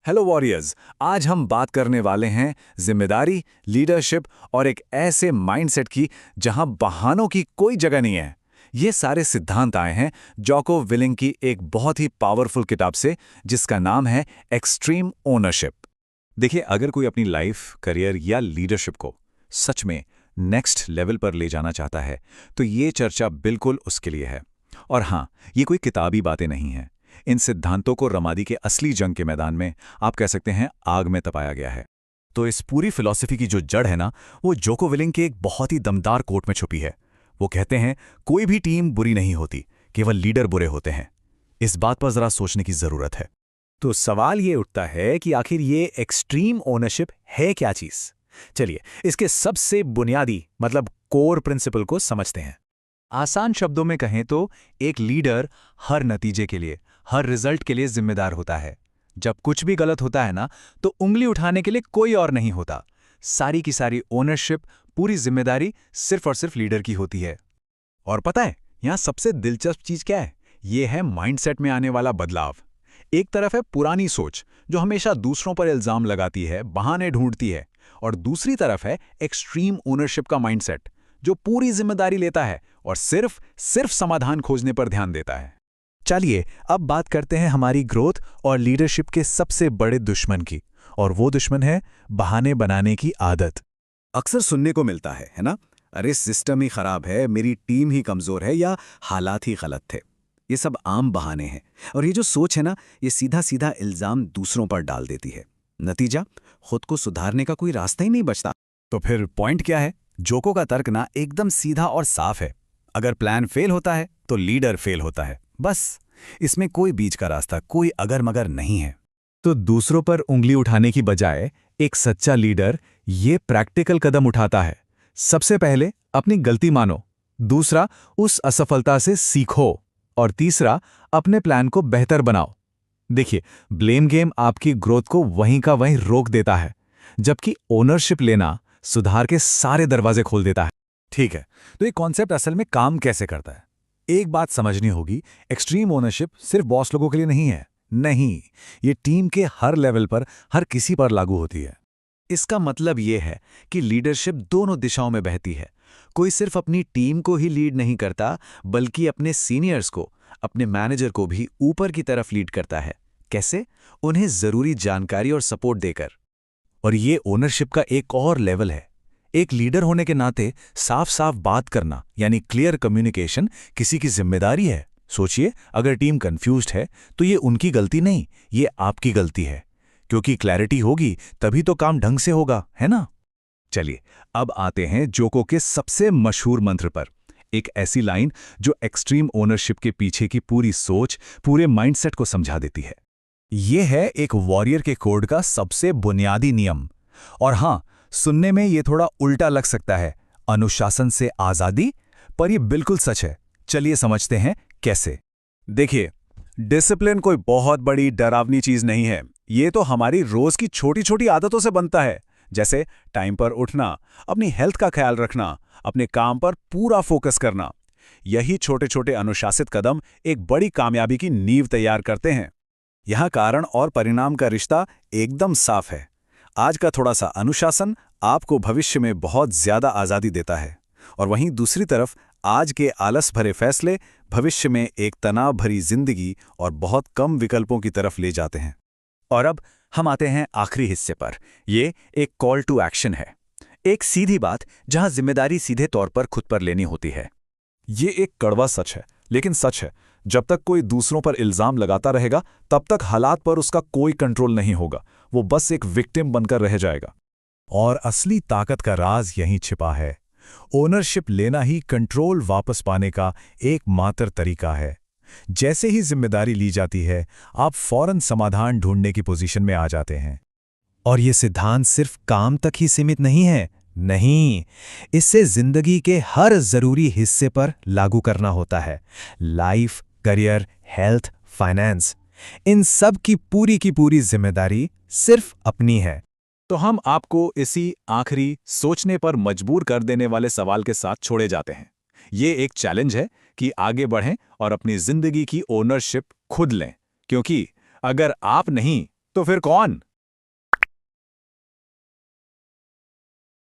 Hello warriors. आज हम बात करने वाले हैं जिम्मेदारी, लीडरशिप और एक ऐसे माइंडसेट की जहां बहानों की कोई जगह नहीं है। ये सारे सिद्धांत आए हैं जॉको विलिंग की एक बहुत ही पावरफुल किताब से, जिसका नाम है एक्सट्रीम ओनरशिप। देखिए, अगर कोई अपनी लाइफ, करियर या लीडरशिप को सच में नेक्स्ट लेवल पर ले जाना चाहता है, तो ये चर्चा बिल्कुल उसके लिए है। और हाँ, ये कोई किताबी बातें नहीं हैं। इन सिद्धांतों को रमादी के असली जंग के मैदान में, आप कह सकते हैं, आग में तपाया गया है। तो इस पूरी फिलॉसफी की जो जड़ है ना, वो जोको विलिंग के एक बहुत ही दमदार कोट में छुपी है। वो कहते हैं, कोई भी टीम बुरी नहीं होती, केवल लीडर बुरे होते हैं। इस बात पर जरा सोचने की जरूरत है। तो सवाल ये उठता है कि आखिर ये एक्सट्रीम ओनरशिप है क्या चीज। चलिए इसके सबसे बुनियादी मतलब कोर प्रिंसिपल को समझते हैं। आसान शब्दों में कहें तो एक लीडर हर नतीजे के लिए, हर रिजल्ट के लिए जिम्मेदार होता है। जब कुछ भी गलत होता है ना, तो उंगली उठाने के लिए कोई और नहीं होता। सारी की सारी ओनरशिप, पूरी जिम्मेदारी सिर्फ और सिर्फ लीडर की होती है। और पता है यहां सबसे दिलचस्प चीज क्या है? ये है माइंडसेट में आने वाला बदलाव। एक तरफ है पुरानी सोच जो हमेशा दूसरों पर इल्जाम लगाती है, बहाने ढूंढती है, और दूसरी तरफ है एक्सट्रीम ओनरशिप का माइंडसेट जो पूरी जिम्मेदारी लेता है और सिर्फ सिर्फ समाधान खोजने पर ध्यान देता है। चलिए अब बात करते हैं हमारी ग्रोथ और लीडरशिप के सबसे बड़े दुश्मन की, और वो दुश्मन है बहाने बनाने की आदत। अक्सर सुनने को मिलता है ना? अरे सिस्टम ही खराब है, मेरी टीम ही कमजोर है, या हालात ही गलत थे। ये सब आम बहाने हैं, और ये जो सोच है ना, ये सीधा सीधा इल्जाम दूसरों पर डाल देती है। नतीजा, खुद को सुधारने का कोई रास्ता ही नहीं बचता। तो फिर पॉइंट क्या है? जोको का तर्क ना एकदम सीधा और साफ है। अगर प्लान फेल होता है तो लीडर फेल होता है, बस। इसमें कोई बीच का रास्ता, कोई अगर मगर नहीं है। तो दूसरों पर उंगली उठाने की बजाय एक सच्चा लीडर ये प्रैक्टिकल कदम उठाता है। सबसे पहले अपनी गलती मानो, दूसरा उस असफलता से सीखो, और तीसरा अपने प्लान को बेहतर बनाओ। देखिए, ब्लेम गेम आपकी ग्रोथ को वहीं का वहीं रोक देता है, जबकि ओनरशिप लेना सुधार के सारे दरवाजे खोल देता है। ठीक है, तो ये कॉन्सेप्ट असल में काम कैसे करता है? एक बात समझनी होगी, एक्सट्रीम ओनरशिप सिर्फ बॉस लोगों के लिए नहीं है। नहीं, ये टीम के हर लेवल पर, हर किसी पर लागू होती है। इसका मतलब ये है कि लीडरशिप दोनों दिशाओं में बहती है। कोई सिर्फ अपनी टीम को ही लीड नहीं करता, बल्कि अपने सीनियर्स को, अपने मैनेजर को भी ऊपर की तरफ लीड करता है। कैसे? उन्हें जरूरी जानकारी और सपोर्ट देकर। और ये ओनरशिप का एक और लेवल है। एक लीडर होने के नाते साफ साफ बात करना, यानी क्लियर कम्युनिकेशन, किसी की जिम्मेदारी है। सोचिए, अगर टीम कंफ्यूज्ड है तो ये उनकी गलती नहीं, ये आपकी गलती है। क्योंकि क्लैरिटी होगी तभी तो काम ढंग से होगा, है ना? चलिए अब आते हैं जोको के सबसे मशहूर मंत्र पर। एक ऐसी लाइन जो एक्सट्रीम ओनरशिप के पीछे की पूरी सोच, पूरे माइंडसेट को समझा देती है। ये है एक वॉरियर के कोड का सबसे बुनियादी नियम। और हां, सुनने में ये थोड़ा उल्टा लग सकता है, अनुशासन से आजादी, पर ये बिल्कुल सच है। चलिए समझते हैं कैसे। देखिए, डिसिप्लिन कोई बहुत बड़ी डरावनी चीज नहीं है। ये तो हमारी रोज की छोटी छोटी आदतों से बनता है, जैसे टाइम पर उठना, अपनी हेल्थ का ख्याल रखना, अपने काम पर पूरा फोकस करना। यही छोटे छोटे अनुशासित कदम एक बड़ी कामयाबी की नींव तैयार करते हैं। यहां कारण और परिणाम का रिश्ता एकदम साफ है। आज का थोड़ा सा अनुशासन आपको भविष्य में बहुत ज्यादा आजादी देता है, और वहीं दूसरी तरफ आज के आलस भरे फैसले भविष्य में एक तनाव भरी जिंदगी और बहुत कम विकल्पों की तरफ ले जाते हैं। और अब हम आते हैं आखिरी हिस्से पर। ये एक कॉल टू एक्शन है, एक सीधी बात जहां जिम्मेदारी सीधे तौर पर खुद पर लेनी होती है। ये एक कड़वा सच है, लेकिन सच है। जब तक कोई दूसरों पर इल्जाम लगाता रहेगा, तब तक हालात पर उसका कोई कंट्रोल नहीं होगा। वो बस एक विक्टिम बनकर रह जाएगा। और असली ताकत का राज यहीं छिपा है। ओनरशिप लेना ही कंट्रोल वापस पाने का एकमात्र तरीका है। जैसे ही जिम्मेदारी ली जाती है, आप फौरन समाधान ढूंढने की पोजीशन में आ जाते हैं। और ये सिद्धांत सिर्फ काम तक ही सीमित नहीं है। नहीं, इससे जिंदगी के हर जरूरी हिस्से पर लागू करना होता है। लाइफ, करियर, हेल्थ, फाइनेंस, इन सब की पूरी जिम्मेदारी सिर्फ अपनी है। तो हम आपको इसी आखिरी सोचने पर मजबूर कर देने वाले सवाल के साथ छोड़े जाते हैं। ये एक चैलेंज है कि आगे बढ़ें और अपनी जिंदगी की ओनरशिप खुद लें, क्योंकि अगर आप नहीं तो तो फिर कौन?